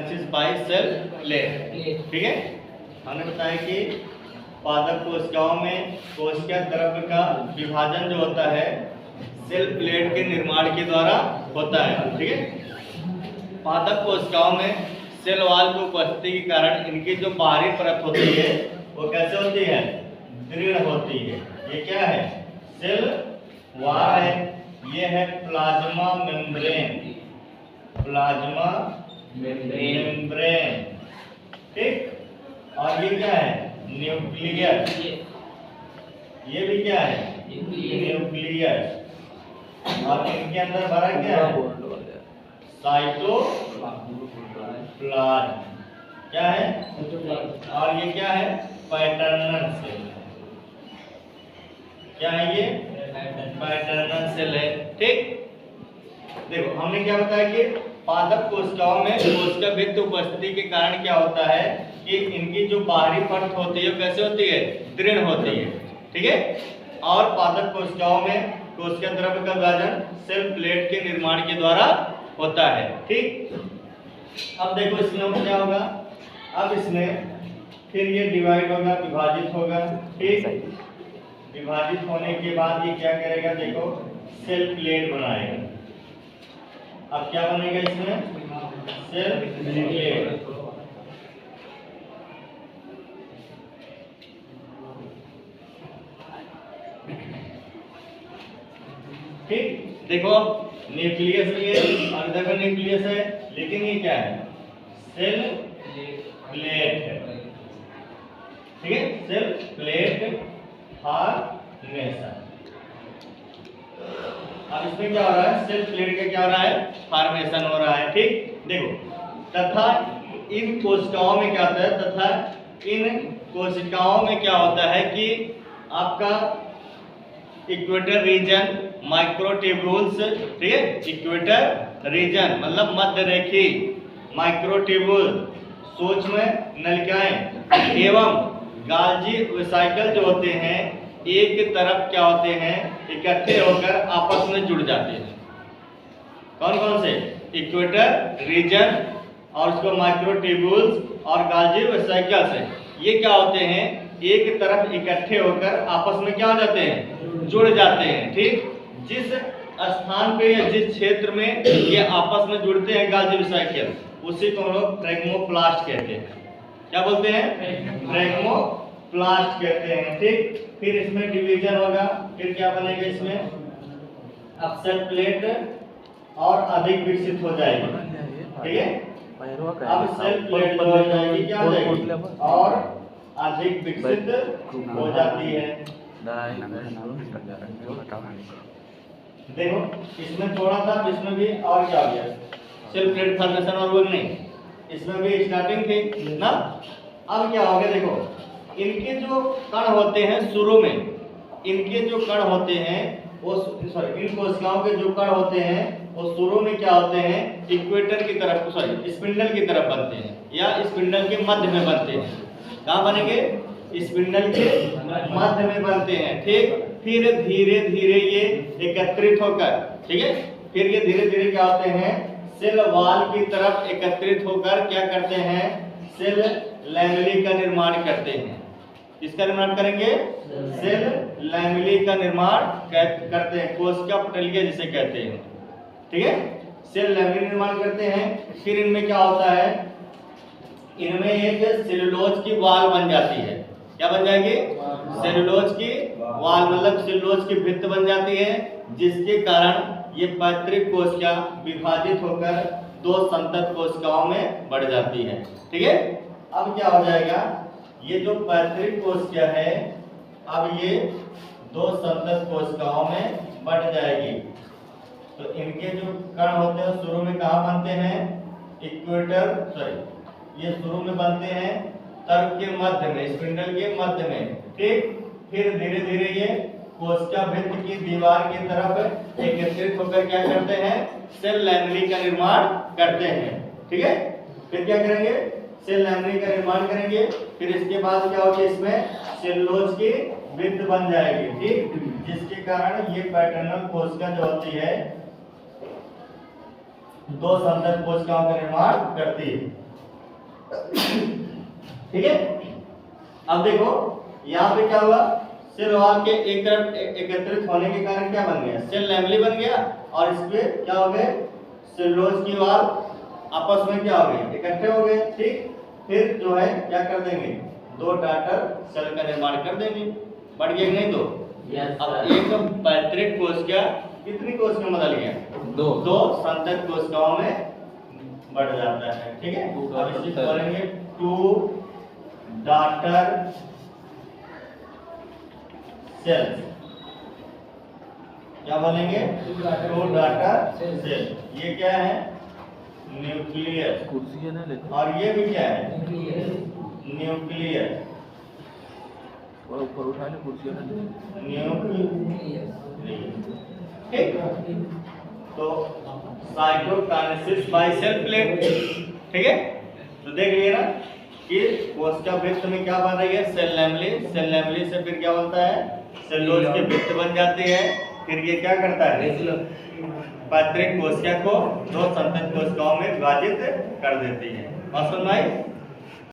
Consist by cell plate. ठीक है, हमने बताया कि पादप कोशिकाओं में कोशिका द्रव्य का विभाजन जो होता है सेल प्लेट के निर्माण के द्वारा होता है। ठीक है, पादप कोशिकाओं में सेल वॉल की उपस्थिति के कारण इनकी जो बाहरी परत होती है वो कैसे होती है, दृढ़ होती है। ये क्या है, सेल वॉल है, ये है प्लाज्मा मेम्ब्रेन, प्लाज्मा मेम्ब्रेन। ठीक, और ये क्या है, न्यूक्लियस, ये भी क्या है, न्यूक्लियस। और इनके अंदर भरा क्या है, साइटोप्लाज्म, क्या है, और ये क्या है, पैटर्नल सेल। क्या है ये, पैटर्नल सेल है। ठीक, देखो हमने क्या बताया कि पादप कोशिकाओं में कोशिका भित्ति उपस्थिति के कारण क्या होता है कि इनकी जो बाहरी परत होती है कैसे होती है, दृढ़ होती है। ठीक है, और पादप कोशिकाओं में कोशिका द्रव्य का विभाजन सेल प्लेट के निर्माण के द्वारा होता है। ठीक, अब देखो इसमें क्या होगा, अब इसमें फिर ये डिवाइड होगा, विभाजित होगा। ठीक, विभाजित होने के बाद ये क्या करेगा, देखो सेल प्लेट बनाएगा। अब क्या बनेगा इसमें, सेल प्लेट। ठीक, देखो अब न्यूक्लियस ये और इधर का न्यूक्लियस है, लेकिन ये क्या है, सेल प्लेट है। ठीक है, सेल प्लेट फॉर्मेशन। अब इसमें क्या हो रहा है, सेल प्लेट का क्या हो रहा है, फॉर्मेशन हो रहा है। ठीक, देखो तथा इन कोशिकाओं में क्या होता है, तथा इन कोशिकाओं में क्या होता है कि आपका इक्वेटर रीजन, माइक्रोट्यूब्यूल्स। ठीक है, इक्वेटर रीजन मतलब मध्य रेखी, माइक्रोट्यूब्यूल सूक्ष्म नलिकाएं एवं गाल्जी वेसिकल जो होते हैं एक तरफ क्या होते हैं, इकट्ठे होकर आपस में जुड़ जाते हैं। कौन कौन से, इक्वेटर रीजन और उसको माइक्रोट्यूब्यूल्स और गाल्जी वेसिकल्स है, ये क्या होते हैं, एक तरफ इकट्ठे होकर आपस में क्या हो जाते हैं, जुड़ जाते हैं। ठीक, जिस स्थान पे या जिस क्षेत्र में ये आपस में जुड़ते हैं गाल्जी वेसिकल, उसी को हम लोग फ्रेगमोप्लास्ट कहते हैं। क्या बोलते हैं, फ्रेगमोप्लास्ट कहते हैं। ठीक, फिर इसमें डिवीजन होगा, फिर क्या बनेगा इसमें, अब सेल प्लेट और अधिक विकसित हो जाएगी। ठीक है, अब सेल प्लेट हो जाएगी, क्या हो जाएगी, और अधिक विकसित हो जाती है। देखो इसमें थोड़ा था, इसमें भी और क्या हो गया, सेल प्लेट फॉर्मेशन और वो नहीं, इसमें भी स्टार्टिंग थी ना। अब क्या हो गया, देखो इनके जो कण होते हैं शुरू में, इनके जो कण होते हैं वो इन कोशिकाओं के जो कण होते हैं वो शुरू में क्या होते हैं, इक्वेटर की तरफ, स्पिंडल की तरफ बनते हैं या स्पिंडल के मध्य में बनते हैं। कहाँ बनेंगे, स्पिंडल के मध्य में बनते हैं। ठीक, फिर धीरे धीरे ये एकत्रित होकर, ठीक है, फिर ये धीरे धीरे क्या होते हैं, सेल वॉल की तरफ एकत्रित होकर क्या करते हैं, सेल लैमेली का निर्माण करते हैं। किसका निर्माण करेंगे, सेल लैमेली का निर्माण करते हैं, कोशिका पटलिया जिसे कहते हैं। ठीक है, सेल लैमेली निर्माण करते हैं। फिर इनमें क्या होता है, इनमें एक सेलुलोज की वॉल बन जाती है। क्या बन जाएगी, सेलुलोज की वॉल, मतलब सेलुलोज की भित्त बन जाती है, जिसके कारण ये पैतृक कोशिका विभाजित होकर दो संतत कोशिकाओं में बढ़ जाती है। ठीक है, अब क्या हो जाएगा, ये जो पैतृक कोशिका है अब ये दो संतत कोशिकाओं में बढ़ जाएगी। तो इनके जो कण होते हैं शुरू में कहाँ बनते हैं, ये शुरू में बनते हैं तर्क के मध्य में, स्पिंडल के मध्य में। ठीक, फिर धीरे धीरे ये कोशिका भित्ति की दीवार की तरफ एकत्रित होकर क्या करते हैं, सेल लैमेली का निर्माण करते हैं। ठीक है, फिर क्या करेंगे, सेल लैमेली का निर्माण करेंगे। फिर इसके बाद क्या होगा, इसमें सेलुलोज की भित्त बन जाएगी। ठीक, जिसके कारण ये पैटर्नल कोशिका जो होती है दो संतत कोशिकाओं का निर्माण करती है। ठीक है। अब देखो यहाँ पे क्या हुआ, सेल वॉल के एक तरफ एकत्रित होने के कारण क्या बन गया, सेल लैमेली बन गया, और इस पे क्या हो गए, सेलुलोज की वॉल आपस में क्या हो गए, इकट्ठे हो गए। ठीक, फिर जो है क्या कर देंगे, दो टार्टर सेल का निर्माण कर देंगे। बढ़ गया नहीं दो? अब एक पैतृक कोशिका कितनी कोशिका में बदल गया, दो संतत कोशिकाओं में बढ़ जाता है। ठीक है, अब इसी को बोलेंगे टू डॉटर सेल। क्या बोलेंगे, टू डॉटर सेल। ये क्या है, न्यूक्लियस, और ये भी क्या है, न्यूक्लियस। ऊपर उठा ले कुर्सी ठीक, तो साइटोकाइनेसिस बाय सेल प्लेट। ठीक है, तो देख लिए ना कि कोशिका वृत्त में क्या बन रही है, सेल लैमेली, सेल लैमेली से फिर क्या बनता है, सेलुलोज के वृत्त बन जाती है। फिर ये क्या करता है, पैतृक कोशिका को दो संतत कोशिकाओं में विभाजित कर देती है। और सुन भाई